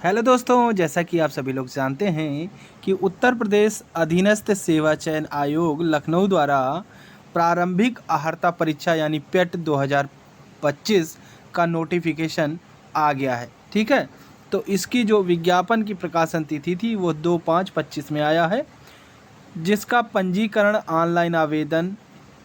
Hello दोस्तों, जैसा कि आप सभी लोग जानते हैं कि उत्तर प्रदेश अधीनस्थ सेवा चयन आयोग लखनऊ द्वारा प्रारंभिक अहर्ता परीक्षा यानी पेट 2025 का नोटिफिकेशन आ गया है। ठीक है, तो इसकी जो विज्ञापन की प्रकाशन तिथि थी वो 2/5/25 में आया है, जिसका पंजीकरण ऑनलाइन आवेदन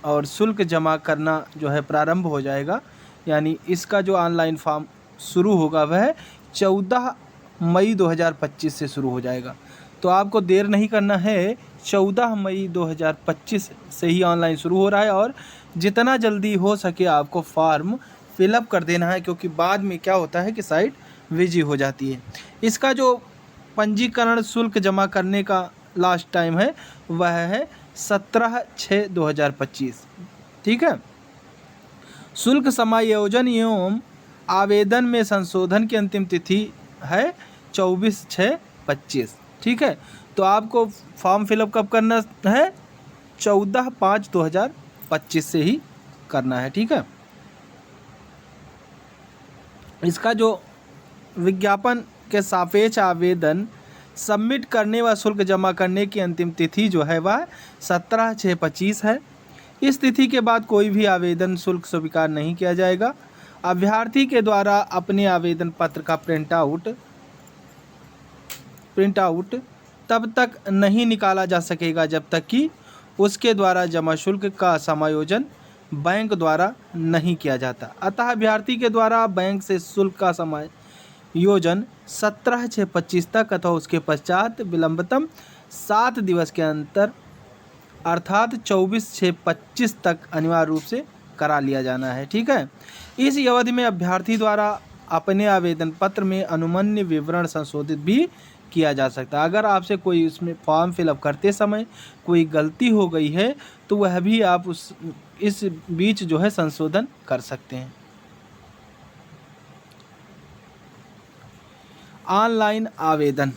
और शुल्क जमा करना जो है प्रारंभ हो जाएगा। यानी इसका जो ऑनलाइन फॉर्म शुरू होगा वह 14 मई 2025 से शुरू हो जाएगा। तो आपको देर नहीं करना है, 14 मई 2025 से ही ऑनलाइन शुरू हो रहा है और जितना जल्दी हो सके आपको फॉर्म फिलअप कर देना है, क्योंकि बाद में क्या होता है कि साइट बिजी हो जाती है। इसका जो पंजीकरण शुल्क जमा करने का लास्ट टाइम है वह है 17/6/2025। ठीक है, शुल्क समायोजन एवं आवेदन में संशोधन की अंतिम तिथि है 24/6/25। ठीक है, तो आपको फॉर्म फिलअप कब करना है? 14/5/2025 से ही करना है। ठीक है, इसका जो विज्ञापन के सापेक्ष आवेदन सबमिट करने व शुल्क जमा करने की अंतिम तिथि जो है वह 17/6/25 है। इस तिथि के बाद कोई भी आवेदन शुल्क स्वीकार नहीं किया जाएगा। अभ्यर्थी के द्वारा अपने आवेदन पत्र का प्रिंट आउट तब तक नहीं निकाला जा सकेगा जब तक कि उसके द्वारा जमा शुल्क का समायोजन बैंक द्वारा नहीं किया जाता। अतः अभ्यर्थी के द्वारा बैंक से शुल्क का समायोजन 17/6/25 तक अथवा उसके पश्चात विलंबतम 7 दिवस के अंतर अर्थात 24/6/25 तक अनिवार्य रूप से करा लिया जाना है। ठीक है, इस अवधि में अभ्यर्थी द्वारा अपने आवेदन पत्र में अनुमन्य विवरण संशोधित भी किया जा सकता है। अगर आपसे कोई उसमें फॉर्म फिलअप करते समय कोई गलती हो गई है तो वह भी आप इस बीच जो है संशोधन कर सकते हैं। ऑनलाइन आवेदन,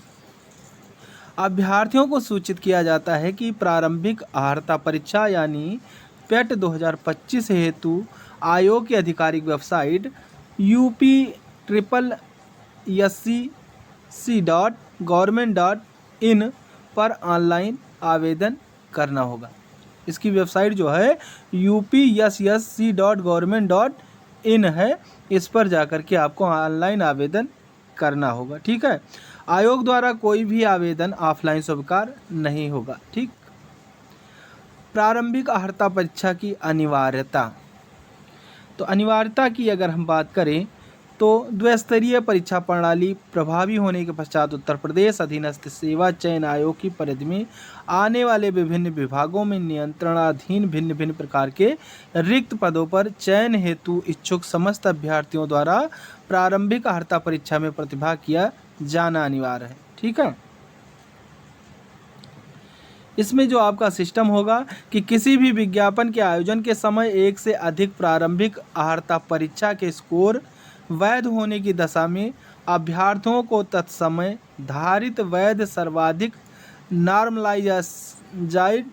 अभ्यर्थियों को सूचित किया जाता है कि प्रारंभिक अहर्ता परीक्षा यानी पेट 2025 हेतु आयोग की आधिकारिक वेबसाइट upscsc.government.in पर ऑनलाइन आवेदन करना होगा। इसकी वेबसाइट जो है upscsc.government.in है, इस पर जाकर के आपको ऑनलाइन आवेदन करना होगा। ठीक है, आयोग द्वारा कोई भी आवेदन ऑफलाइन स्वीकार नहीं होगा। ठीक, प्रारंभिक अहर्ता परीक्षा की अनिवार्यता, तो अनिवार्यता की अगर हम बात करें तो द्विस्तरीय परीक्षा प्रणाली प्रभावी होने के पश्चात उत्तर प्रदेश अधीनस्थ सेवा चयन आयोग की परिधि में आने वाले विभिन्न विभागों में नियंत्रणाधीन भिन्न भिन्न प्रकार के रिक्त पदों पर चयन हेतु इच्छुक समस्त अभ्यर्थियों द्वारा प्रारंभिक अहर्ता परीक्षा में प्रतिभाग किया जाना अनिवार्य है। ठीक है, इसमें जो आपका सिस्टम होगा कि किसी भी विज्ञापन के आयोजन के समय एक से अधिक प्रारंभिक अहर्ता परीक्षा के स्कोर वैध होने की दशा में अभ्यर्थियों को तत्समय धारित वैध सर्वाधिक नॉर्मलाइज्ड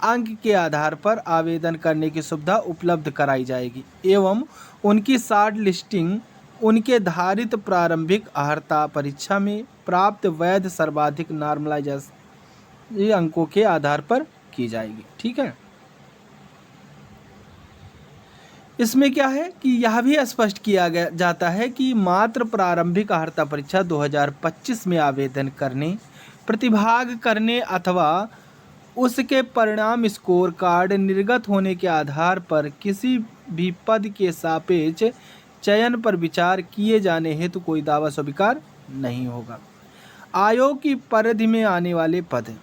अंक के आधार पर आवेदन करने की सुविधा उपलब्ध कराई जाएगी एवं उनकी शॉर्ट लिस्टिंग उनके धारित प्रारंभिक अहर्ता परीक्षा में प्राप्त वैध सर्वाधिक नॉर्मलाइज्ड अंकों के आधार पर की जाएगी। ठीक है, इसमें क्या है कि यह भी स्पष्ट किया गया जाता है कि मात्र प्रारंभिक अहर्ता परीक्षा 2025 में आवेदन करने, प्रतिभाग करने अथवा उसके परिणाम स्कोर कार्ड निर्गत होने के आधार पर किसी भी पद के सापेक्ष चयन पर विचार किए जाने हेतु कोई दावा स्वीकार नहीं होगा। आयोग की परिधि में आने वाले पद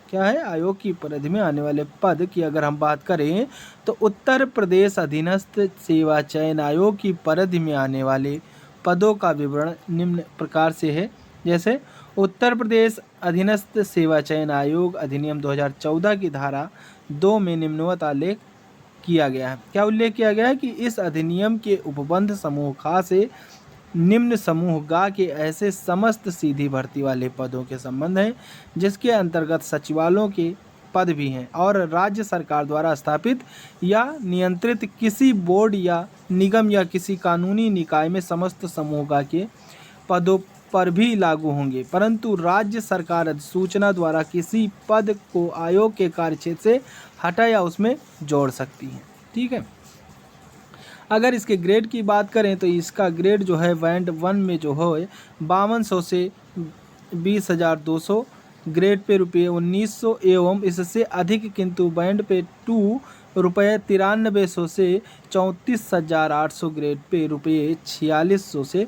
क्या है? आयोग की परिधि में आने वाले पद की अगर हम बात करें तो उत्तर प्रदेश अधीनस्थ सेवा चयन आयोग की परिधि में आने वाले पदों का विवरण निम्न प्रकार से है। जैसे उत्तर प्रदेश अधीनस्थ सेवा चयन आयोग अधिनियम 2014 की धारा 2 में निम्नवत उल्लेख किया गया है। क्या उल्लेख किया गया है कि इस अधिनियम के उपबंध समूह खा से निम्न समूह गा के ऐसे समस्त सीधी भर्ती वाले पदों के संबंध हैं जिसके अंतर्गत सचिवालयों के पद भी हैं और राज्य सरकार द्वारा स्थापित या नियंत्रित किसी बोर्ड या निगम या किसी कानूनी निकाय में समस्त समूह गा के पदों पर भी लागू होंगे, परंतु राज्य सरकार अधिसूचना द्वारा किसी पद को आयोग के कार्यक्षेत्र से हटा या उसमें जोड़ सकती है। ठीक है। अगर इसके ग्रेड की बात करें तो इसका ग्रेड जो है बैंड 1 में जो है 5200 से 20,200, ग्रेड पे ₹1900 एवं इससे अधिक, किंतु बैंड पे 2 ₹9300 से 34,800, ग्रेड पे ₹4600 से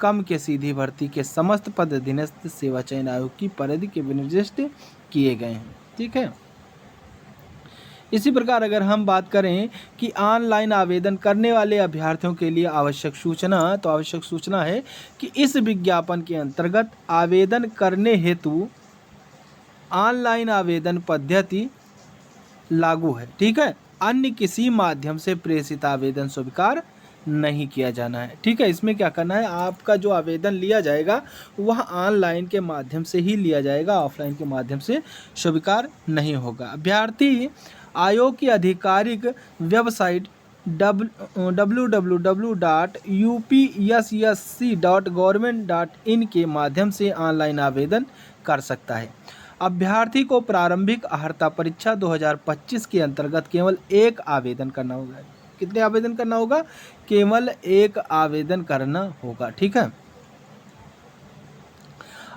कम के सीधी भर्ती के समस्त पद अधीनस्थ सेवा चयन आयोग की परिधि के विनिर्दिष्ट किए गए हैं। ठीक है। इसी प्रकार अगर हम बात करें कि ऑनलाइन आवेदन करने वाले अभ्यर्थियों के लिए आवश्यक सूचना, तो आवश्यक सूचना है कि इस विज्ञापन के अंतर्गत आवेदन करने हेतु ऑनलाइन आवेदन पद्धति लागू है। ठीक है। अन्य किसी माध्यम से प्रेषित आवेदन स्वीकार नहीं किया जाना है। ठीक है। इसमें क्या करना है, आपका जो आवेदन लिया जाएगा वह ऑनलाइन के माध्यम से ही लिया जाएगा, ऑफलाइन के माध्यम से स्वीकार नहीं होगा। अभ्यर्थी आयोग की आधिकारिक वेबसाइट www.upssc.government.in के माध्यम से ऑनलाइन आवेदन कर सकता है। अभ्यर्थी को प्रारंभिक अर्हता परीक्षा 2025 के अंतर्गत केवल एक आवेदन करना होगा। कितने आवेदन करना होगा? केवल एक आवेदन करना होगा। ठीक है।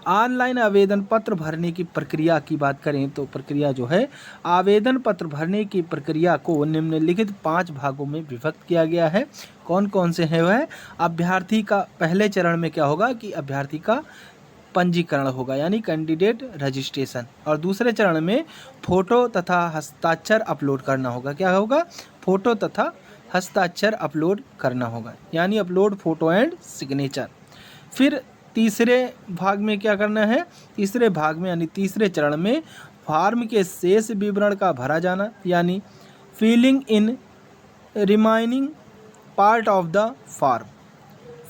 ऑनलाइन आवेदन पत्र भरने की प्रक्रिया की बात करें तो प्रक्रिया जो है, आवेदन पत्र भरने की प्रक्रिया को निम्नलिखित 5 भागों में विभक्त किया गया है। कौन कौन से हैं वह? अभ्यर्थी का पहले चरण में क्या होगा कि अभ्यर्थी का पंजीकरण होगा, यानी कैंडिडेट रजिस्ट्रेशन, और दूसरे चरण में फोटो तथा हस्ताक्षर अपलोड करना होगा। क्या होगा? फोटो तथा हस्ताक्षर अपलोड करना होगा, यानी अपलोड फोटो एंड सिग्नेचर। फिर तीसरे भाग में क्या करना है? तीसरे भाग में यानी तीसरे चरण में फॉर्म के शेष विवरण का भरा जाना, यानी filling in remaining part of the form.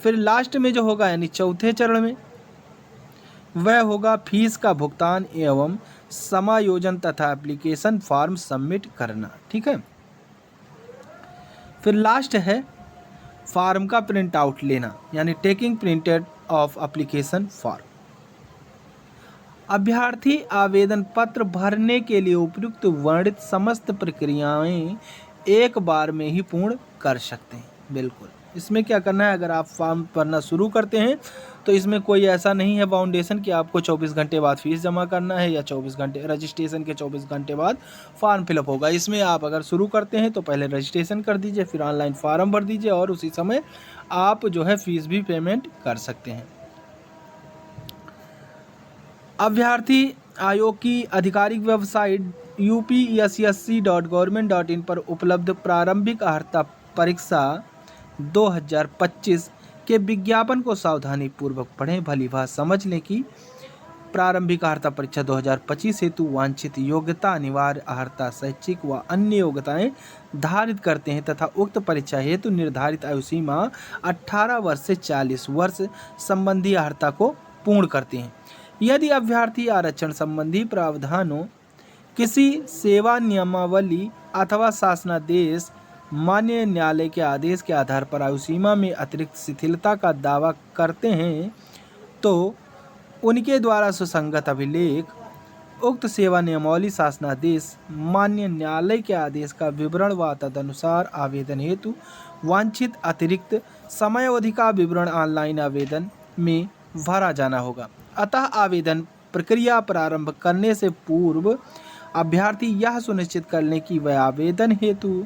फिर लास्ट में जो होगा यानी चौथे चरण में वह होगा फीस का भुगतान एवं समायोजन तथा एप्लीकेशन फॉर्म सबमिट करना। ठीक है। फिर लास्ट है फॉर्म का प्रिंट आउट लेना, यानी taking printed of application form. अभ्यर्थी आवेदन पत्र भरने के लिए उपयुक्त वर्णित समस्त प्रक्रियाएं एक बार में ही पूर्ण कर सकते हैं। बिल्कुल। इसमें क्या करना है, अगर आप फॉर्म भरना शुरू करते हैं तो इसमें कोई ऐसा नहीं है बाउंडेशन कि आपको 24 घंटे बाद फीस जमा करना है या 24 घंटे रजिस्ट्रेशन के 24 घंटे बाद फॉर्म फिलअप होगा। इसमें आप अगर शुरू करते हैं तो पहले रजिस्ट्रेशन कर दीजिए, फिर ऑनलाइन फॉर्म भर दीजिए और उसी समय आप जो है फीस भी पेमेंट कर सकते हैं। अभ्यर्थी आयोग की आधिकारिक वेबसाइट upssc.government.in पर उपलब्ध प्रारंभिक अर्हता परीक्षा 2025 के विज्ञापन को सावधानी पूर्वक पढ़ें। भली भांति समझ लें कि प्रारंभिक अर्हता परीक्षा 2025 हेतु वांछित योग्यता अनिवार्य अर्हता शैक्षिक व अन्य योग्यताएं धारित करते हैं तथा उक्त परीक्षा हेतु निर्धारित आयु सीमा 18 वर्ष से 40 वर्ष संबंधी अर्हता को पूर्ण करते हैं। यदि अभ्यर्थी आरक्षण संबंधी प्रावधानों, किसी सेवा नियमावली अथवा शासनादेश, मान्य न्यायालय के आदेश के आधार पर आयु सीमा में अतिरिक्त शिथिलता का दावा करते हैं तो उनके द्वारा सुसंगत अभिलेख, उक्त सेवा नियमावली, शासनादेश, मान्य न्यायालय के आदेश का विवरण व तदनुसार आवेदन हेतु वांछित अतिरिक्त समयावधि का विवरण ऑनलाइन आवेदन में भरा जाना होगा। अतः आवेदन प्रक्रिया प्रारंभ करने से पूर्व अभ्यर्थी यह सुनिश्चित कर लें कि वह आवेदन हेतु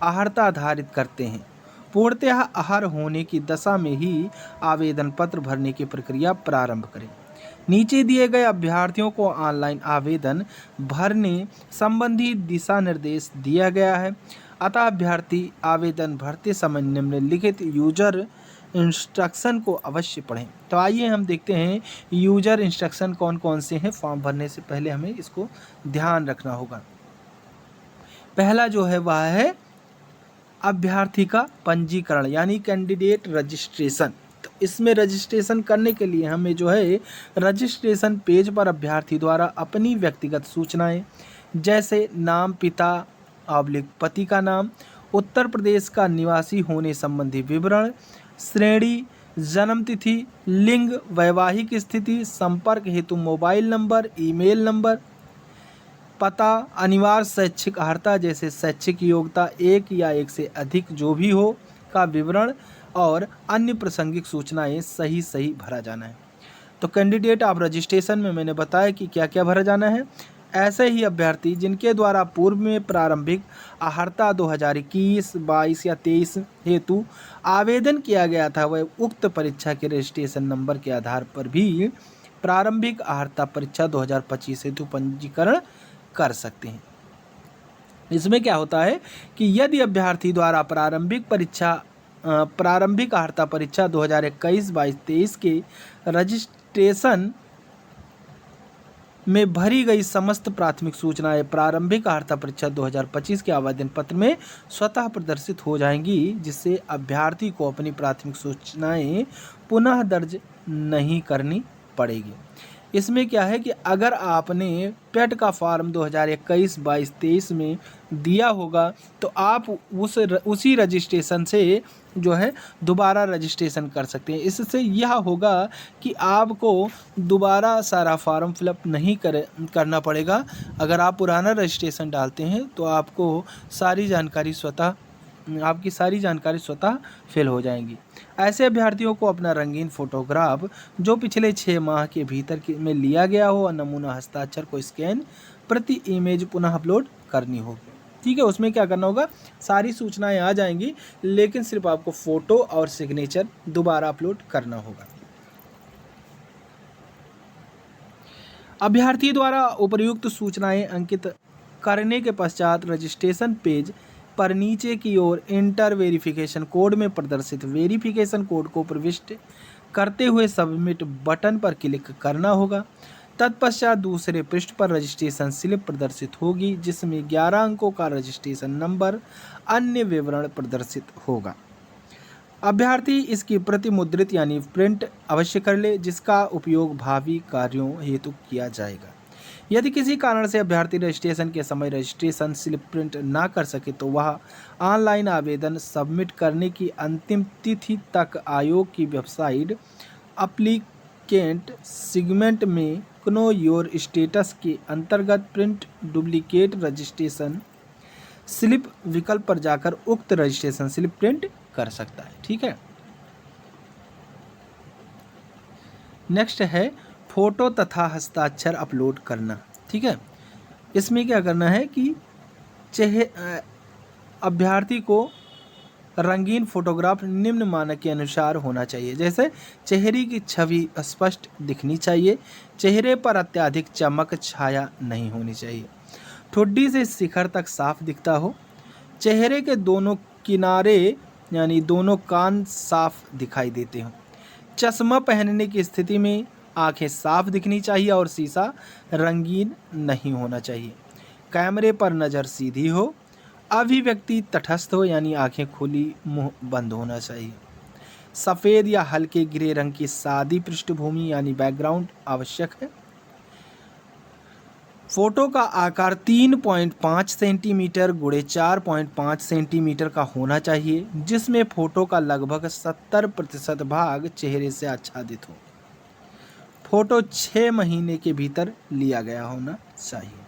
अर्हता धारित करते हैं। पूर्णतः अर्ह होने की दशा में ही आवेदन पत्र भरने की प्रक्रिया प्रारंभ करें। नीचे दिए गए अभ्यर्थियों को ऑनलाइन आवेदन भरने संबंधी दिशा निर्देश दिया गया है। अतः अभ्यर्थी आवेदन भरते समय निम्नलिखित यूजर इंस्ट्रक्शन को अवश्य पढ़ें। तो आइए हम देखते हैं यूजर इंस्ट्रक्शन कौन कौन से हैं। फॉर्म भरने से पहले हमें इसको ध्यान रखना होगा। पहला जो है वह है अभ्यर्थी का पंजीकरण, यानी कैंडिडेट रजिस्ट्रेशन। तो इसमें रजिस्ट्रेशन करने के लिए हमें जो है रजिस्ट्रेशन पेज पर अभ्यर्थी द्वारा अपनी व्यक्तिगत सूचनाएं जैसे नाम, पिता पति का नाम, उत्तर प्रदेश का निवासी होने संबंधी विवरण, श्रेणी जन्म तिथि, लिंग, वैवाहिक स्थिति, संपर्क हेतु मोबाइल नंबर, ईमेल नंबर, पता, अनिवार्य शैक्षिक अर्हता जैसे शैक्षिक योग्यता 1 या 1 से अधिक जो भी हो का विवरण और अन्य प्रासंगिक सूचनाएं सही सही भरा जाना है। तो कैंडिडेट ऑफ रजिस्ट्रेशन में मैंने बताया कि क्या क्या भरा जाना है। ऐसे ही अभ्यर्थी जिनके द्वारा पूर्व में प्रारंभिक अर्हता 2021, 22 या 23 हेतु आवेदन किया गया था वह उक्त परीक्षा के रजिस्ट्रेशन नंबर के आधार पर भी प्रारंभिक अर्हता परीक्षा 2025 हेतु पंजीकरण कर सकते हैं। इसमें क्या होता है कि यदि अभ्यर्थी द्वारा प्रारंभिक अर्हता परीक्षा 2021, 22, 23 के रजिस्ट्रेशन में भरी गई समस्त प्राथमिक सूचनाएं प्रारंभिक अर्हता परीक्षा 2025 के आवेदन पत्र में स्वतः प्रदर्शित हो जाएंगी, जिससे अभ्यर्थी को अपनी प्राथमिक सूचनाएं पुनः दर्ज नहीं करनी पड़ेगी। इसमें क्या है कि अगर आपने पेट का फॉर्म 2021, 22, 23 में दिया होगा तो आप उसी रजिस्ट्रेशन से जो है दोबारा रजिस्ट्रेशन कर सकते हैं। इससे यह होगा कि आपको दोबारा सारा फॉर्म फिलअप नहीं करना पड़ेगा। अगर आप पुराना रजिस्ट्रेशन डालते हैं तो आपकी सारी जानकारी स्वतः फिल हो जाएंगी। ऐसे अभ्यर्थियों को अपना रंगीन फोटोग्राफ जो पिछले 6 माह के भीतर में लिया गया हो और नमूना हस्ताक्षर को स्कैन प्रति इमेज पुनः अपलोड करनी होगी। ठीक है, उसमें क्या करना होगा, सारी सूचनाएं आ जाएंगी, लेकिन सिर्फ आपको फ़ोटो और सिग्नेचर दोबारा अपलोड करना होगा। अभ्यर्थी द्वारा उपर्युक्त सूचनाएं अंकित करने के पश्चात रजिस्ट्रेशन पेज पर नीचे की ओर इंटर वेरिफिकेशन कोड में प्रदर्शित वेरिफिकेशन कोड को प्रविष्ट करते हुए सबमिट बटन पर क्लिक करना होगा। तत्पश्चात दूसरे पृष्ठ पर रजिस्ट्रेशन स्लिप प्रदर्शित होगी, जिसमें 11 अंकों का रजिस्ट्रेशन नंबर अन्य विवरण प्रदर्शित होगा। अभ्यर्थी इसकी प्रति मुद्रित यानी प्रिंट अवश्य कर ले, जिसका उपयोग भावी कार्यों हेतु किया जाएगा। यदि किसी कारण से अभ्यर्थी रजिस्ट्रेशन के समय रजिस्ट्रेशन स्लिप प्रिंट ना कर सके तो वह ऑनलाइन आवेदन सबमिट करने की अंतिम तिथि तक आयोग की वेबसाइट एप्लीकेंट सेगमेंट में नो योर स्टेटस के अंतर्गत प्रिंट डुप्लीकेट रजिस्ट्रेशन स्लिप विकल्प पर जाकर उक्त रजिस्ट्रेशन स्लिप प्रिंट कर सकता है। ठीक है, नेक्स्ट है फोटो तथा हस्ताक्षर अपलोड करना। ठीक है, इसमें क्या करना है कि अभ्यर्थी को रंगीन फोटोग्राफ निम्न मानक के अनुसार होना चाहिए। जैसे चेहरे की छवि स्पष्ट दिखनी चाहिए, चेहरे पर अत्यधिक चमक छाया नहीं होनी चाहिए, ठुड्डी से शिखर तक साफ दिखता हो, चेहरे के दोनों किनारे यानी दोनों कान साफ दिखाई देते हों, चश्मा पहनने की स्थिति में आंखें साफ दिखनी चाहिए और शीशा रंगीन नहीं होना चाहिए, कैमरे पर नज़र सीधी हो, अभिव्यक्ति तटस्थ हो यानी आंखें खुली मुंह बंद होना चाहिए, सफ़ेद या हल्के ग्रे रंग की सादी पृष्ठभूमि यानी बैकग्राउंड आवश्यक है। फोटो का आकार 3.5 सेंटीमीटर × 4.5 सेंटीमीटर का होना चाहिए, जिसमें फोटो का लगभग 70% भाग चेहरे से आच्छादित हो। फोटो 6 महीने के भीतर लिया गया होना चाहिए।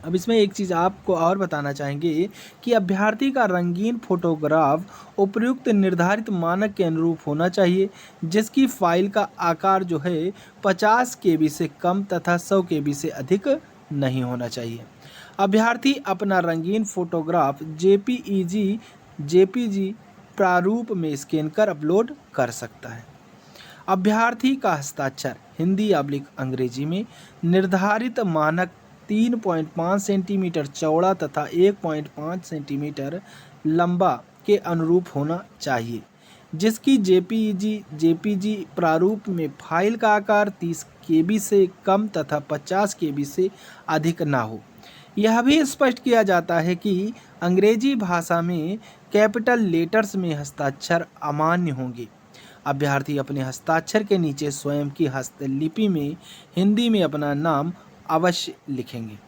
अब इसमें एक चीज़ आपको और बताना चाहेंगे कि अभ्यर्थी का रंगीन फोटोग्राफ उपयुक्त निर्धारित मानक के अनुरूप होना चाहिए, जिसकी फाइल का आकार जो है 50 KB से कम तथा 100 KB से अधिक नहीं होना चाहिए। अभ्यर्थी अपना रंगीन फोटोग्राफ JPG प्रारूप में स्कैन कर अपलोड कर सकता है। अभ्यर्थी का हस्ताक्षर हिंदी/अंग्रेजी में निर्धारित मानक 3.5 सेंटीमीटर चौड़ा तथा 1.5 सेंटीमीटर लंबा के अनुरूप होना चाहिए, जिसकी JPG प्रारूप में फाइल का आकार 30 KB से कम तथा 50 KB से अधिक ना हो। यह भी स्पष्ट किया जाता है कि अंग्रेजी भाषा में कैपिटल लेटर्स में हस्ताक्षर अमान्य होंगे। अभ्यर्थी अपने हस्ताक्षर के नीचे स्वयं की हस्तलिपि में हिंदी में अपना नाम अवश्य लिखेंगे।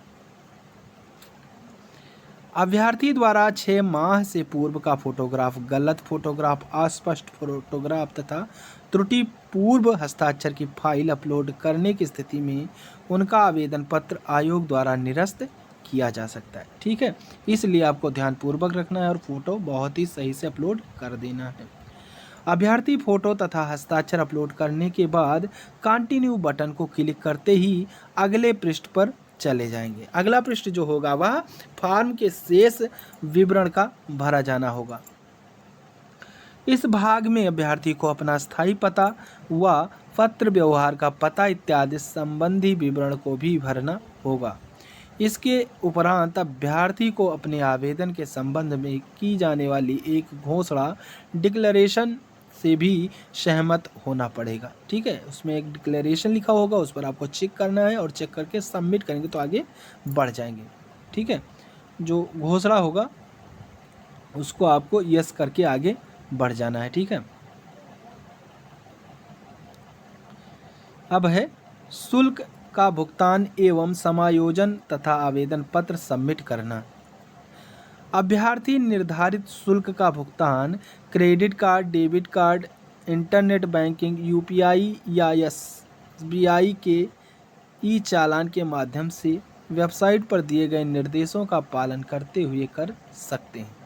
अभ्यर्थी द्वारा 6 माह से पूर्व का फोटोग्राफ, गलत फोटोग्राफ, अस्पष्ट फोटोग्राफ तथा त्रुटिपूर्व हस्ताक्षर की फाइल अपलोड करने की स्थिति में उनका आवेदन पत्र आयोग द्वारा निरस्त किया जा सकता है। ठीक है, इसलिए आपको ध्यानपूर्वक रखना है और फोटो बहुत ही सही से अपलोड कर देना है। अभ्यर्थी फोटो तथा हस्ताक्षर अपलोड करने के बाद कंटिन्यू बटन को क्लिक करते ही अगले पृष्ठ पर चले जाएंगे। अगला पृष्ठ जो होगा वह फॉर्म के शेष विवरण का भरा जाना होगा। इस भाग में अभ्यर्थी को अपना स्थायी पता व पत्र व्यवहार का पता इत्यादि संबंधी विवरण को भी भरना होगा। इसके उपरांत अभ्यर्थी को अपने आवेदन के संबंध में की जाने वाली एक घोषणा डिक्लेरेशन से भी सहमत होना पड़ेगा। ठीक है, उसमें एक डिक्लेरेशन लिखा होगा, उस पर आपको चेक करना है और चेक करके सबमिट करेंगे तो आगे बढ़ जाएंगे। ठीक है, जो घोषणा होगा उसको आपको यस करके आगे बढ़ जाना है। ठीक है, अब है शुल्क का भुगतान एवं समायोजन तथा आवेदन पत्र सबमिट करना। अभ्यर्थी निर्धारित शुल्क का भुगतान credit card, debit card, internet banking, UPI या एसबीआई के ई चालान के माध्यम से वेबसाइट पर दिए गए निर्देशों का पालन करते हुए कर सकते हैं।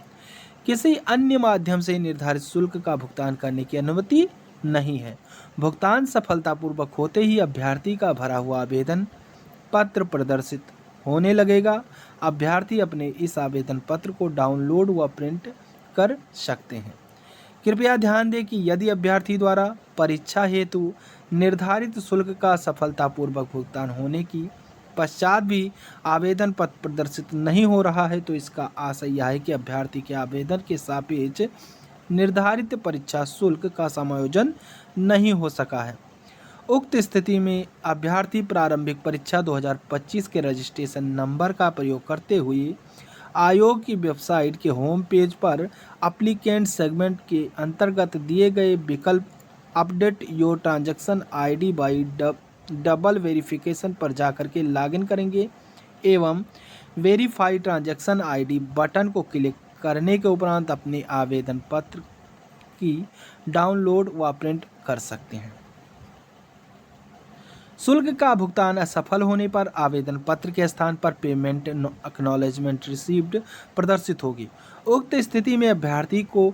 किसी अन्य माध्यम से निर्धारित शुल्क का भुगतान करने की अनुमति नहीं है। भुगतान सफलतापूर्वक होते ही अभ्यर्थी का भरा हुआ आवेदन पत्र प्रदर्शित होने लगेगा। अभ्यर्थी अपने इस आवेदन पत्र को डाउनलोड व प्रिंट कर सकते हैं। कृपया ध्यान दें कि यदि अभ्यर्थी द्वारा परीक्षा हेतु निर्धारित शुल्क का सफलतापूर्वक भुगतान होने की पश्चात भी आवेदन पत्र प्रदर्शित नहीं हो रहा है तो इसका आशय यह है कि अभ्यर्थी के आवेदन के सापेक्ष निर्धारित परीक्षा शुल्क का समायोजन नहीं हो सका है। उक्त स्थिति में अभ्यर्थी प्रारंभिक परीक्षा 2025 के रजिस्ट्रेशन नंबर का प्रयोग करते हुए आयोग की वेबसाइट के होम पेज पर एप्लीकेंट सेगमेंट के अंतर्गत दिए गए विकल्प update your transaction ID by double verification पर जाकर के लॉगिन करेंगे एवं वेरीफाई ट्रांजैक्शन आईडी बटन को क्लिक करने के उपरांत अपने आवेदन पत्र की डाउनलोड व प्रिंट कर सकते हैं। शुल्क का भुगतान असफल होने पर आवेदन पत्र के स्थान पर पेमेंट एक्नॉलेजमेंट रिसीव्ड प्रदर्शित होगी। उक्त स्थिति में अभ्यर्थी को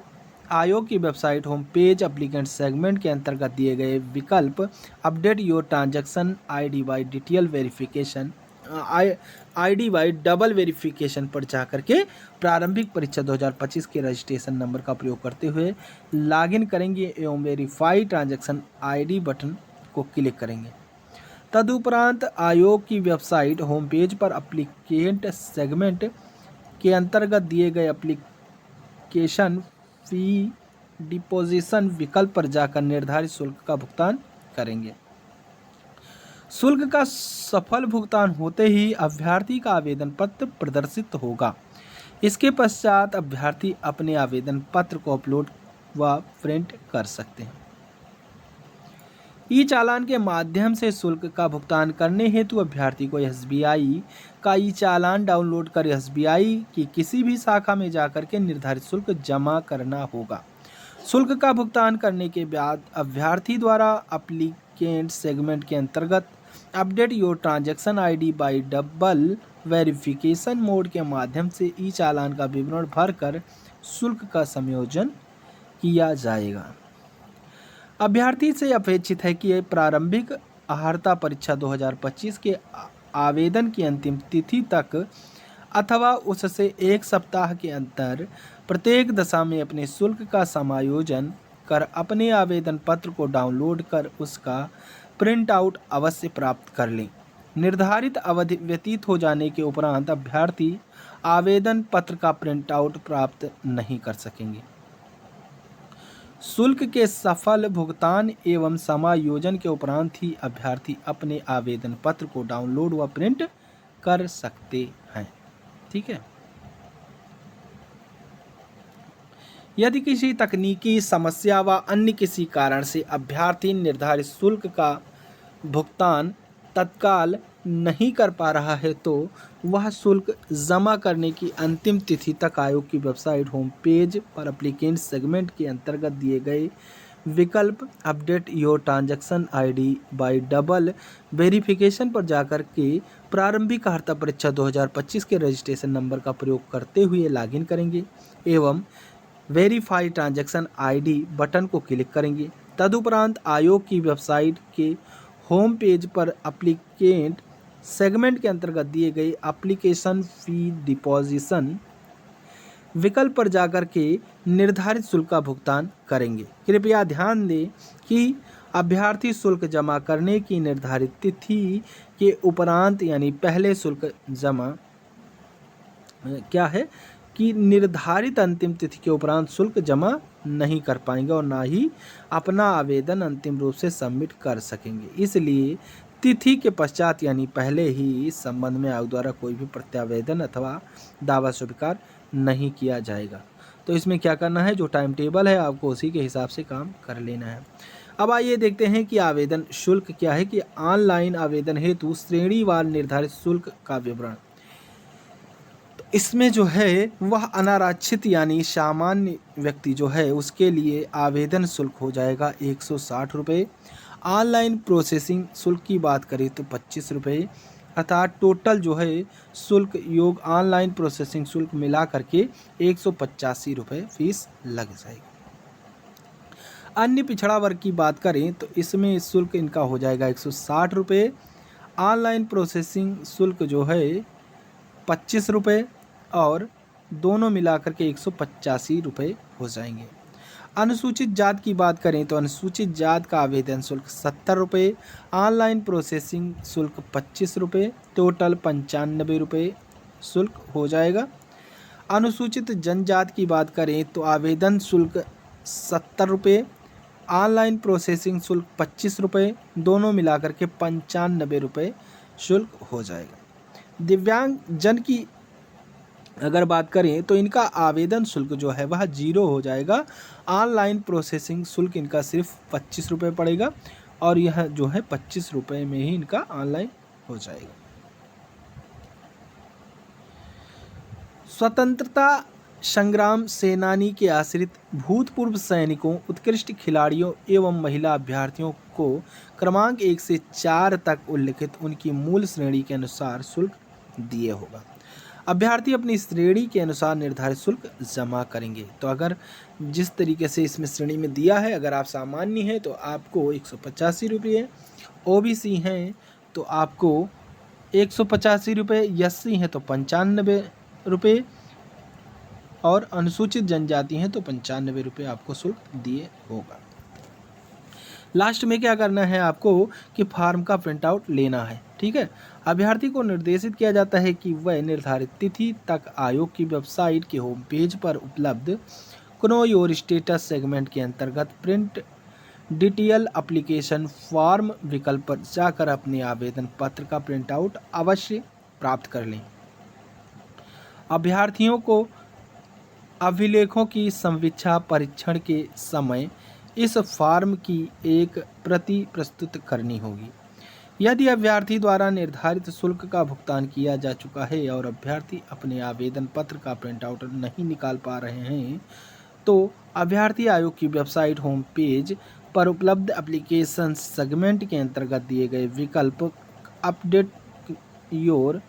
आयोग की website home page applicant segment के अंतर्गत दिए गए विकल्प update your transaction ID by detail verification ID by double verification पर जाकर के प्रारंभिक परीक्षा 2025 के रजिस्ट्रेशन नंबर का प्रयोग करते हुए लॉगिन करेंगे एवं वेरीफाई ट्रांजैक्शन आईडी बटन को क्लिक करेंगे। तदुपरांत आयोग की वेबसाइट होम पेज पर एप्लीकेंट सेगमेंट के अंतर्गत दिए गए एप्लीकेशन फी डिपोजिशन विकल्प पर जाकर निर्धारित शुल्क का भुगतान करेंगे। शुल्क का सफल भुगतान होते ही अभ्यर्थी का आवेदन पत्र प्रदर्शित होगा। इसके पश्चात अभ्यर्थी अपने आवेदन पत्र को अपलोड व प्रिंट कर सकते हैं। ई चालान के माध्यम से शुल्क का भुगतान करने हेतु अभ्यर्थी को एसबीआई का ई चालान डाउनलोड कर एसबीआई की किसी भी शाखा में जाकर के निर्धारित शुल्क जमा करना होगा। शुल्क का भुगतान करने के बाद अभ्यर्थी द्वारा एप्लीकेंट सेगमेंट के अंतर्गत update your transaction ID by double verification mode के माध्यम से ई चालान का विवरण भरकर शुल्क का समायोजन किया जाएगा। अभ्यर्थी से अपेक्षित है कि प्रारंभिक अर्हता परीक्षा 2025 के आवेदन की अंतिम तिथि तक अथवा उससे एक सप्ताह के अंतर प्रत्येक दशा में अपने शुल्क का समायोजन कर अपने आवेदन पत्र को डाउनलोड कर उसका प्रिंट आउट अवश्य प्राप्त कर लें। निर्धारित अवधि व्यतीत हो जाने के उपरांत अभ्यर्थी आवेदन पत्र का प्रिंट आउट प्राप्त नहीं कर सकेंगे। शुल्क के सफल भुगतान एवं समायोजन के उपरांत ही अभ्यर्थी अपने आवेदन पत्र को डाउनलोड व प्रिंट कर सकते हैं। ठीक है, यदि किसी तकनीकी समस्या व अन्य किसी कारण से अभ्यर्थी निर्धारित शुल्क का भुगतान तत्काल नहीं कर पा रहा है तो वह शुल्क जमा करने की अंतिम तिथि तक आयोग की वेबसाइट होम पेज पर एप्लीकेंट सेगमेंट के अंतर्गत दिए गए विकल्प update your transaction ID by double verification पर जाकर के प्रारंभिक अर्हता परीक्षा 2025 के रजिस्ट्रेशन नंबर का प्रयोग करते हुए लॉगिन करेंगे एवं वेरीफाई ट्रांजैक्शन आईडी बटन को क्लिक करेंगे। तदुपरांत आयोग की वेबसाइट के होम पेज पर एप्लीकेंट सेगमेंट के अंतर्गत दिए गए एप्लीकेशन फी डिपॉजिशन विकल्प पर जाकर के निर्धारित शुल्क का भुगतान करेंगे। कृपया ध्यान दें कि अभ्यर्थी शुल्क जमा करने की निर्धारित तिथि के उपरांत यानी पहले शुल्क जमा क्या है कि निर्धारित अंतिम तिथि के उपरांत शुल्क जमा नहीं कर पाएंगे और ना ही अपना आवेदन अंतिम रूप से सबमिट कर सकेंगे। इसलिए तिथि के पश्चात यानी पहले ही इस संबंध में आयोग द्वारा कोई भी प्रत्यावेदन अथवा दावा स्वीकार नहीं किया जाएगा। तो इसमें क्या करना है, जो टाइम टेबल है आपको उसी के हिसाब से काम कर लेना है। अब आइए देखते हैं कि आवेदन शुल्क क्या है कि ऑनलाइन आवेदन हेतु श्रेणीवार निर्धारित शुल्क का विवरण। तो इसमें जो है वह अनारक्षित यानी सामान्य व्यक्ति जो है उसके लिए आवेदन शुल्क हो जाएगा 160 रुपये। ऑनलाइन प्रोसेसिंग शुल्क की बात करें तो 25 रुपये, अर्थात टोटल जो है शुल्क योग ऑनलाइन प्रोसेसिंग शुल्क मिला करके 185 रुपये फीस लग जाएगी। अन्य पिछड़ा वर्ग की बात करें तो इसमें शुल्क इनका हो जाएगा 160 रुपये। ऑनलाइन प्रोसेसिंग शुल्क जो है 25 रुपये और दोनों मिलाकर के 185 रुपये हो जाएंगे। अनुसूचित जात की बात करें तो अनुसूचित जात का आवेदन शुल्क 70 रुपये, ऑनलाइन प्रोसेसिंग शुल्क 25 रुपये, टोटल 95 रुपये शुल्क हो जाएगा। अनुसूचित जनजात की बात करें तो आवेदन शुल्क 70 रुपये, ऑनलाइन प्रोसेसिंग शुल्क 25 रुपये, दोनों मिलाकर के 95 रुपये शुल्क हो जाएगा। दिव्यांग जन की अगर बात करें तो इनका आवेदन शुल्क जो है वह 0 हो जाएगा। ऑनलाइन प्रोसेसिंग शुल्क इनका सिर्फ 25 रुपये पड़ेगा और यह जो है 25 रुपये में ही इनका ऑनलाइन हो जाएगा। स्वतंत्रता संग्राम सेनानी के आश्रित भूतपूर्व सैनिकों, उत्कृष्ट खिलाड़ियों एवं महिला अभ्यर्थियों को क्रमांक 1 से 4 तक उल्लिखित उनकी मूल श्रेणी के अनुसार शुल्क दिए होगा। अभ्यर्थी अपनी श्रेणी के अनुसार निर्धारित शुल्क जमा करेंगे। तो अगर जिस तरीके से इसमें श्रेणी में दिया है, अगर आप सामान्य हैं तो आपको 185 रुपये, ओबीसी हैं तो आपको 185 रुपये, एससी हैं तो 95 रुपये और अनुसूचित जनजाति हैं तो 95 रुपये आपको शुल्क दिए होगा। लास्ट में क्या करना है आपको कि फॉर्म का प्रिंट आउट लेना है। ठीक है, अभ्यर्थी को निर्देशित किया जाता है कि वह निर्धारित तिथि तक आयोग की वेबसाइट के होम पेज पर उपलब्ध नो योर स्टेटस सेगमेंट के अंतर्गत प्रिंट डिटेल एप्लीकेशन फॉर्म विकल्प पर जाकर अपने आवेदन पत्र का प्रिंट आउट अवश्य प्राप्त कर लें। अभ्यर्थियों को अभिलेखों की संवीक्षा परीक्षण के समय इस फॉर्म की एक प्रति प्रस्तुत करनी होगी। यदि अभ्यर्थी द्वारा निर्धारित शुल्क का भुगतान किया जा चुका है और अभ्यर्थी अपने आवेदन पत्र का प्रिंट आउट नहीं निकाल पा रहे हैं तो अभ्यर्थी आयोग की वेबसाइट होम पेज पर उपलब्ध एप्लीकेशन सेगमेंट के अंतर्गत दिए गए विकल्प update your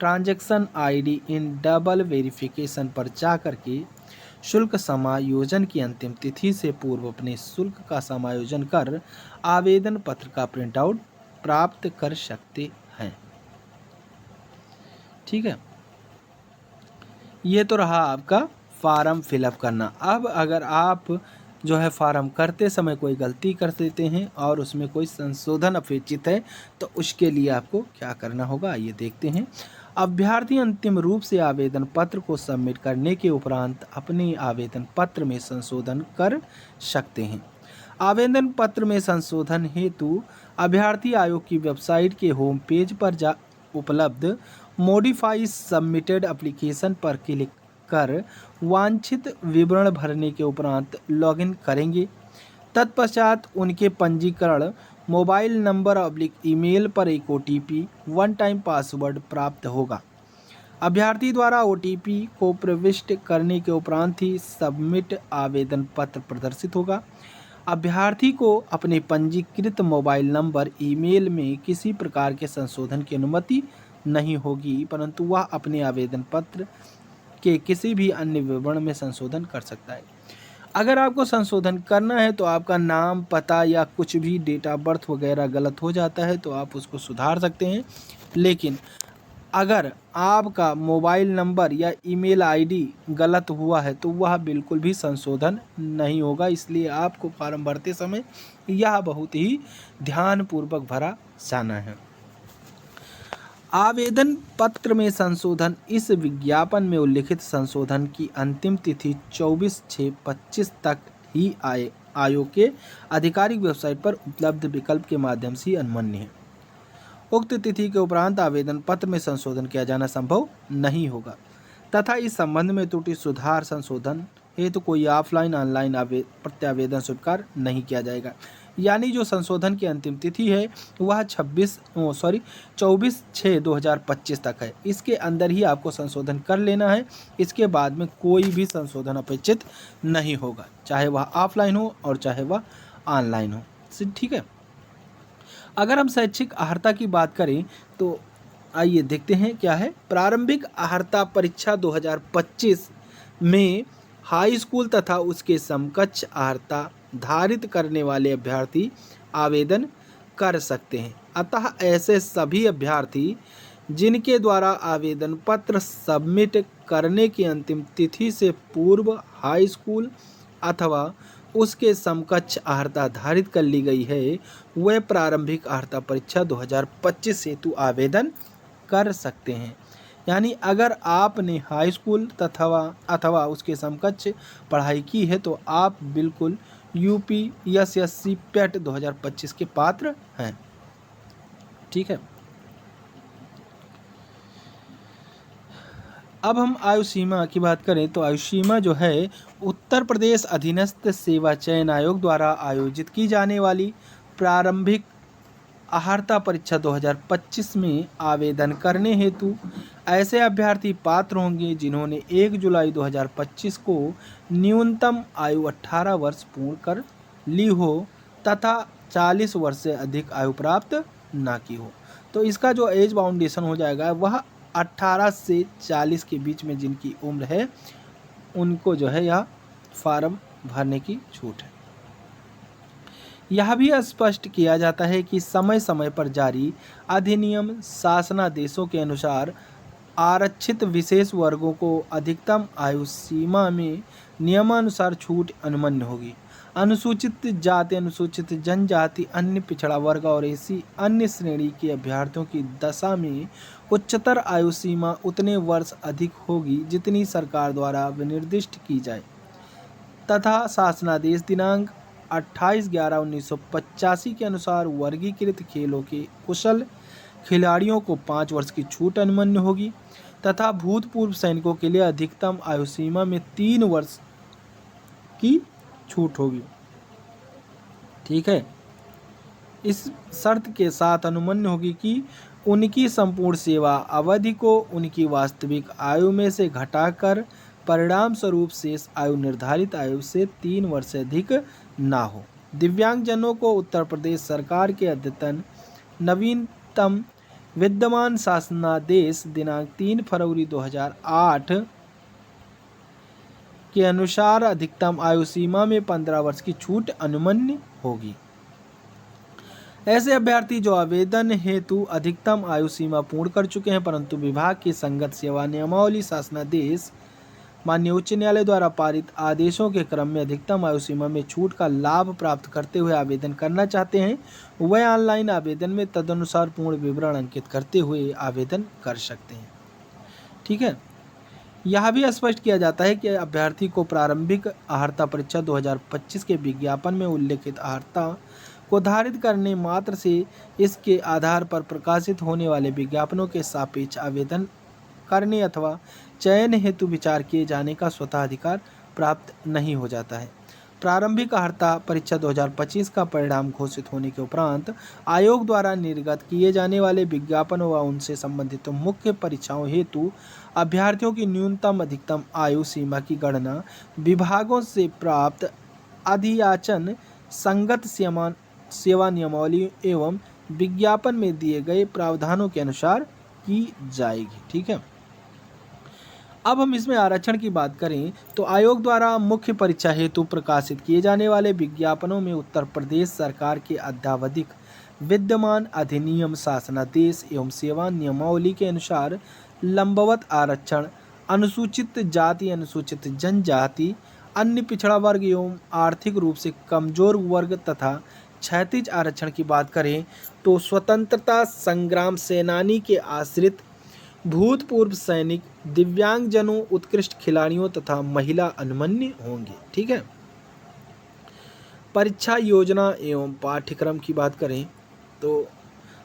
transaction ID in double verification पर जाकर के शुल्क समायोजन की अंतिम तिथि से पूर्व अपने शुल्क का समायोजन कर आवेदन पत्र का प्रिंट आउट प्राप्त कर सकते हैं। ठीक है, ये तो रहा आपका फॉर्म फिलअप करना। अब अगर आप जो है फॉर्म करते समय कोई गलती कर देते हैं और उसमें कोई संशोधन अपेक्षित है तो उसके लिए आपको क्या करना होगा, ये देखते हैं। अभ्यर्थी अंतिम रूप से आवेदन पत्र को सबमिट करने के उपरांत अपने आवेदन पत्र में संशोधन कर सकते हैं। आवेदन पत्र में संशोधन हेतु अभ्यर्थी आयोग की वेबसाइट के होम पेज पर उपलब्ध मॉडिफाई सबमिटेड एप्लीकेशन पर क्लिक कर वांछित विवरण भरने के उपरांत लॉगिन करेंगे। तत्पश्चात उनके पंजीकरण मोबाइल नंबर / ईमेल पर एक OTP वन टाइम पासवर्ड प्राप्त होगा। अभ्यर्थी द्वारा OTP को प्रविष्ट करने के उपरांत ही सबमिट आवेदन पत्र प्रदर्शित होगा। अभ्यर्थी को अपने पंजीकृत मोबाइल नंबर ईमेल में किसी प्रकार के संशोधन की अनुमति नहीं होगी, परंतु वह अपने आवेदन पत्र के किसी भी अन्य विवरण में संशोधन कर सकता है। अगर आपको संशोधन करना है तो आपका नाम, पता या कुछ भी डेट ऑफ बर्थ वगैरह गलत हो जाता है तो आप उसको सुधार सकते हैं। लेकिन अगर आपका मोबाइल नंबर या ईमेल ID गलत हुआ है तो वह बिल्कुल भी संशोधन नहीं होगा। इसलिए आपको फॉर्म भरते समय यह बहुत ही ध्यानपूर्वक भरा जाना है। आवेदन पत्र में संशोधन। इस विज्ञापन में उल्लिखित संशोधन की अंतिम तिथि 24/6/25 तक ही आयोग के आधिकारिक वेबसाइट पर उपलब्ध विकल्प के माध्यम से अनुमन्य है। उक्त तिथि के उपरांत आवेदन पत्र में संशोधन किया जाना संभव नहीं होगा तथा इस संबंध में त्रुटि सुधार संशोधन हेतु कोई ऑफलाइन ऑनलाइन प्रत्यावेदन स्वीकार नहीं किया जाएगा। यानी जो संशोधन की अंतिम तिथि है वह 24/6/2025 तक है। इसके अंदर ही आपको संशोधन कर लेना है। इसके बाद में कोई भी संशोधन अपेक्षित नहीं होगा, चाहे वह ऑफलाइन हो और चाहे वह ऑनलाइन हो। ठीक है। अगर हम शैक्षिक अर्हता की बात करें तो आइए देखते हैं क्या है। प्रारंभिक अर्हता परीक्षा 2025 में हाई स्कूल तथा उसके समकक्ष अर्हता धारित करने वाले अभ्यर्थी आवेदन कर सकते हैं। अतः ऐसे सभी अभ्यर्थी जिनके द्वारा आवेदन पत्र सबमिट करने की अंतिम तिथि से पूर्व हाई स्कूल अथवा उसके समकक्ष अर्हता धारित कर ली गई है, वे प्रारंभिक अर्हता परीक्षा 2025 हेतु आवेदन कर सकते हैं। यानी अगर आपने हाई स्कूल अथवा उसके समकक्ष पढ़ाई की है तो आप बिल्कुल UPSSC PET 2025 के पात्र हैं। ठीक है। अब हम आयु सीमा की बात करें तो आयु सीमा जो है उत्तर प्रदेश अधीनस्थ सेवा चयन आयोग द्वारा आयोजित की जाने वाली प्रारंभिक अर्हता परीक्षा 2025 में आवेदन करने हेतु ऐसे अभ्यर्थी पात्र होंगे जिन्होंने 1 जुलाई 2025 को न्यूनतम आयु 18 वर्ष पूर्ण कर ली हो तथा 40 वर्ष से अधिक आयु प्राप्त ना की हो। तो इसका जो एज बाउंडेशन हो जाएगा वह 18 से 40 के बीच में जिनकी उम्र है उनको जो है यह फार्म भरने की छूट है। यह भी स्पष्ट किया जाता है कि समय समय पर जारी अधिनियम शासनादेशों के अनुसार आरक्षित विशेष वर्गों को अधिकतम आयु सीमा में नियमानुसार छूट अनुमन्य होगी। अनुसूचित जाति, अनुसूचित जनजाति, अन्य पिछड़ा वर्ग और ऐसी अन्य श्रेणी के अभ्यर्थियों की दशा में उच्चतर आयु सीमा उतने वर्ष अधिक होगी जितनी सरकार द्वारा विनिर्दिष्ट की जाए तथा शासनादेश दिनांक 28/11/1985 के अनुसार वर्गीकृत खेलों के कुशल खिलाड़ियों को 5 वर्ष की छूट अनुमन्य होगी तथा भूतपूर्व सैनिकों के लिए अधिकतम आयु सीमा में 3 वर्ष की छूट होगी। ठीक है। इस शर्त के साथ अनुमन्य होगी कि उनकी संपूर्ण सेवा अवधि को उनकी वास्तविक आयु में से घटाकर परिणाम स्वरूप शेष आयु निर्धारित आयु से 3 वर्ष से अधिक ना हो। दिव्यांगजनों को उत्तर प्रदेश सरकार के अद्यतन नवीनतम विद्यमान शासनादेश दिनांक 3 फरवरी 2008 के अनुसार अधिकतम आयु सीमा में 15 वर्ष की छूट अनुमन्य होगी। ऐसे अभ्यर्थी जो आवेदन हेतु अधिकतम आयु सीमा पूर्ण कर चुके हैं परंतु विभाग की संगत सेवा नियमावली शासनादेश माननीय उच्च न्यायालय द्वारा पारित आदेशों के क्रम में अधिकतम आयु सीमा में छूट का लाभ प्राप्त करते हुए आवेदन करना चाहते हैं, वह ऑनलाइन आवेदन में तदनुसार पूर्ण विवरण अंकित करते हुए आवेदन कर सकते हैं। ठीक है। यह भी स्पष्ट किया जाता है कि अभ्यर्थी को प्रारंभिक अर्हता परीक्षा 2025 के विज्ञापन में उल्लेखित अर्हता को धारित करने मात्र से इसके आधार पर प्रकाशित होने वाले विज्ञापनों के सापेक्ष आवेदन करने अथवा चयन हेतु विचार किए जाने का स्वतः अधिकार प्राप्त नहीं हो जाता है। प्रारंभिक अर्हता परीक्षा 2025 का परिणाम घोषित होने के उपरांत आयोग द्वारा निर्गत किए जाने वाले विज्ञापनों व उनसे संबंधित मुख्य परीक्षाओं हेतु अभ्यर्थियों की न्यूनतम अधिकतम आयु सीमा की गणना विभागों से प्राप्त अधियाचन संगत सेवा नियमावली एवं विज्ञापन में दिए गए प्रावधानों के अनुसार की जाएगी। ठीक है, अब हम इसमें आरक्षण की बात करें तो आयोग द्वारा मुख्य परीक्षा हेतु प्रकाशित किए जाने वाले विज्ञापनों में उत्तर प्रदेश सरकार के अद्यावधिक विद्यमान अधिनियम, शासनादेश एवं सेवा नियमावली के अनुसार लंबवत आरक्षण, अनुसूचित जाति, अनुसूचित जनजाति, अन्य पिछड़ा वर्ग एवं आर्थिक रूप से कमजोर वर्ग तथा क्षैतिज आरक्षण की बात करें तो स्वतंत्रता संग्राम सेनानी के आश्रित, भूतपूर्व सैनिक, दिव्यांगजनों, उत्कृष्ट खिलाड़ियों तथा महिला अनुमन्य होंगे। ठीक है, परीक्षा योजना एवं पाठ्यक्रम की बात करें तो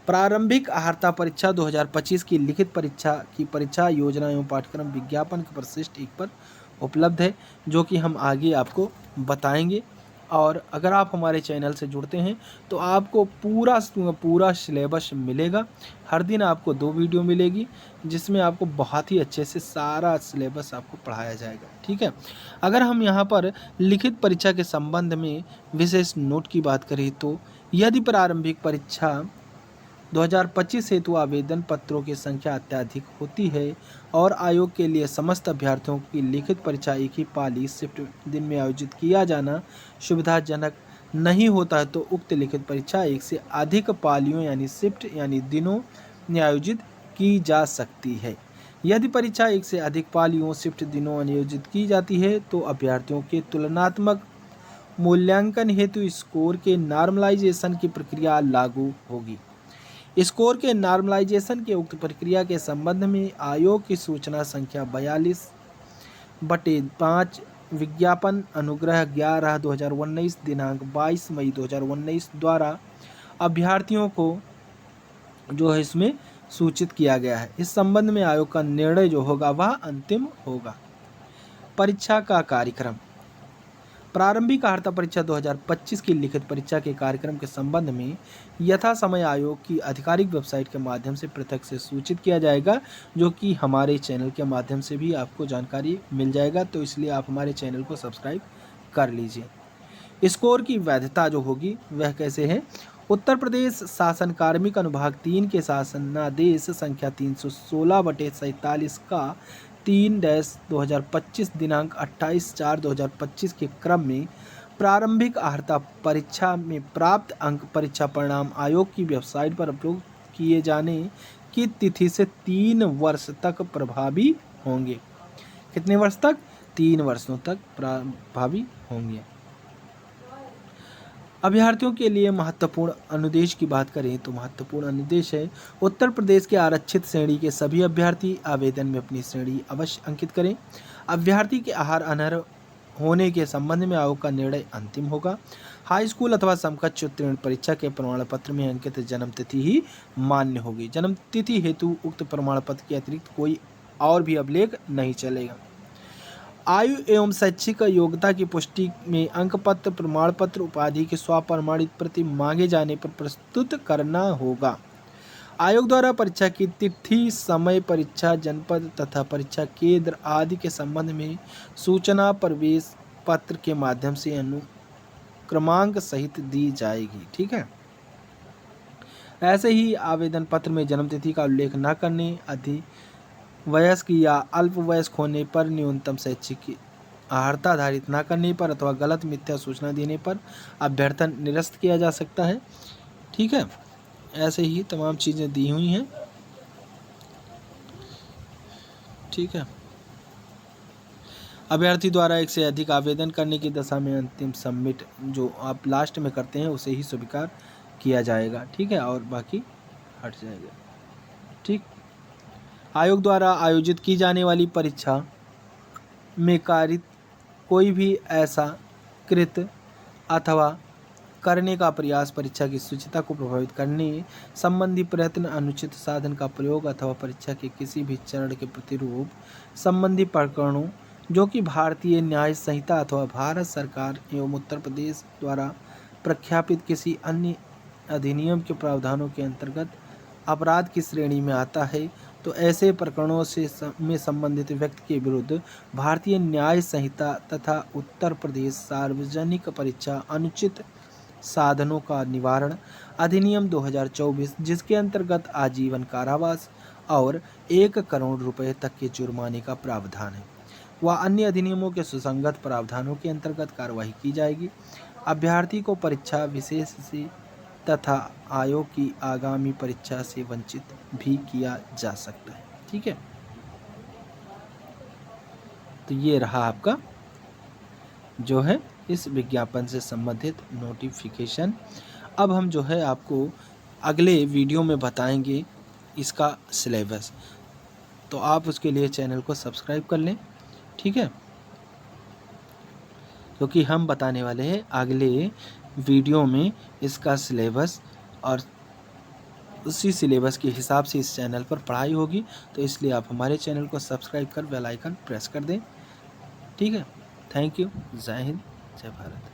प्रारंभिक अर्हता परीक्षा 2025 की लिखित परीक्षा की परीक्षा योजना एवं पाठ्यक्रम विज्ञापन के प्रशिष्ट एक पर उपलब्ध है, जो कि हम आगे आपको बताएंगे। और अगर आप हमारे चैनल से जुड़ते हैं तो आपको पूरा सिलेबस मिलेगा। हर दिन आपको 2 वीडियो मिलेगी जिसमें आपको बहुत ही अच्छे से सारा सिलेबस आपको पढ़ाया जाएगा। ठीक है, अगर हम यहाँ पर लिखित परीक्षा के संबंध में विशेष नोट की बात करें तो यदि प्रारंभिक परीक्षा 2025 हेतु आवेदन पत्रों की संख्या अत्यधिक होती है और आयोग के लिए समस्त अभ्यर्थियों की लिखित परीक्षा एक ही पाली शिफ्ट दिन में आयोजित किया जाना सुविधाजनक नहीं होता है तो उक्त लिखित परीक्षा एक से अधिक पालियों यानी शिफ्ट यानी दिनों में आयोजित की जा सकती है। यदि परीक्षा एक से अधिक पालियों शिफ्ट दिनों आयोजित की जाती है तो अभ्यर्थियों के तुलनात्मक मूल्यांकन हेतु स्कोर के नॉर्मलाइजेशन की प्रक्रिया लागू होगी। स्कोर के नॉर्मलाइजेशन के उक्त प्रक्रिया के संबंध में आयोग की सूचना संख्या 42/5 विज्ञापन अनुग्रह 11/2019 दिनांक 22 मई 2019 द्वारा अभ्यर्थियों को जो है इसमें सूचित किया गया है। इस संबंध में आयोग का निर्णय जो होगा वह अंतिम होगा। परीक्षा का कार्यक्रम, प्रारंभिक अर्हता परीक्षा 2025 की लिखित परीक्षा के कार्यक्रम के संबंध में यथा समय आयोग की आधिकारिक वेबसाइट के माध्यम से पृथक से सूचित किया जाएगा, जो कि हमारे चैनल के माध्यम से भी आपको जानकारी मिल जाएगा। तो इसलिए आप हमारे चैनल को सब्सक्राइब कर लीजिए। स्कोर की वैधता जो होगी वह कैसे है, उत्तर प्रदेश शासन कार्मिक अनुभाग 3 के शासनादेश संख्या 316/47 का 3-2025 दिनांक 28/4/2025 के क्रम में प्रारंभिक अर्हता परीक्षा में प्राप्त अंक परीक्षा परिणाम आयोग की वेबसाइट पर अपलोड किए जाने की तिथि से 3 वर्ष तक प्रभावी होंगे। कितने वर्ष तक? 3 वर्षों तक प्रभावी होंगे। अभ्यर्थियों के लिए महत्वपूर्ण अनुदेश की बात करें तो महत्वपूर्ण अनुदेश है, उत्तर प्रदेश के आरक्षित श्रेणी के सभी अभ्यर्थी आवेदन में अपनी श्रेणी अवश्य अंकित करें। अभ्यर्थी के आहार अनर्ह होने के संबंध में आयोग का निर्णय अंतिम होगा। हाई स्कूल अथवा समकक्ष उत्तीर्ण परीक्षा के प्रमाण पत्र में अंकित जन्म तिथि ही मान्य होगी। जन्म तिथि हेतु उक्त प्रमाण पत्र के अतिरिक्त कोई और भी अभिलेख नहीं चलेगा। आयु एवं शैक्षिक योग्यता की पुष्टि में अंक पत्र, प्रमाण पत्र, उपाधि की स्वप्रमाणित प्रति मांगे जाने पर प्रस्तुत करना होगा। आयोग द्वारा परीक्षा की तिथि, समय, परीक्षा जनपद तथा परीक्षा केंद्र आदि के संबंध में सूचना प्रवेश पत्र के माध्यम से अनुक्रमांक सहित दी जाएगी। ठीक है, ऐसे ही आवेदन पत्र में जन्म तिथि का उल्लेख न करने, वयस्क या अल्प वयस्क होने पर, न्यूनतम शैक्षिक अर्हता धारित न करने पर अथवा गलत मिथ्या सूचना देने पर अभ्यर्थन निरस्त किया जा सकता है। ठीक है, ऐसे ही तमाम चीज़ें दी हुई हैं। ठीक है, अभ्यर्थी द्वारा एक से अधिक आवेदन करने की दशा में अंतिम सबमिट जो आप लास्ट में करते हैं उसे ही स्वीकार किया जाएगा। ठीक है, और बाकी हट जाएगा। ठीक, आयोग द्वारा आयोजित की जाने वाली परीक्षा में कारित कोई भी ऐसा कृत अथवा करने का प्रयास परीक्षा की शुचिता को प्रभावित करने संबंधी प्रयत्न, अनुचित साधन का प्रयोग अथवा परीक्षा के किसी भी चरण के प्रतिरूप संबंधी प्रकरणों जो कि भारतीय न्याय संहिता अथवा भारत सरकार एवं उत्तर प्रदेश द्वारा प्रख्यापित किसी अन्य अधिनियम के प्रावधानों के अंतर्गत अपराध की श्रेणी में आता है, तो ऐसे प्रकरणों में संबंधित व्यक्ति के विरुद्ध भारतीय न्याय संहिता तथा उत्तर प्रदेश सार्वजनिक परीक्षा अनुचित साधनों का निवारण अधिनियम 2024, जिसके अंतर्गत आजीवन कारावास और 1 करोड़ रुपए तक के जुर्माने का प्रावधान है, व अन्य अधिनियमों के सुसंगत प्रावधानों के अंतर्गत कार्रवाई की जाएगी। अभ्यर्थी को परीक्षा विशेष से तथा आयोग की आगामी परीक्षा से वंचित भी किया जा सकता है। ठीक है, तो ये रहा आपका जो है इस विज्ञापन से संबंधित नोटिफिकेशन। अब हम जो है आपको अगले वीडियो में बताएंगे इसका सिलेबस, तो आप उसके लिए चैनल को सब्सक्राइब कर लें। ठीक है, क्योंकि हम बताने वाले हैं अगले वीडियो में इसका सिलेबस, और उसी सिलेबस के हिसाब से इस चैनल पर पढ़ाई होगी, तो इसलिए आप हमारे चैनल को सब्सक्राइब कर बेल आइकन प्रेस कर दें। ठीक है, थैंक यू। जय हिंद, जय भारत।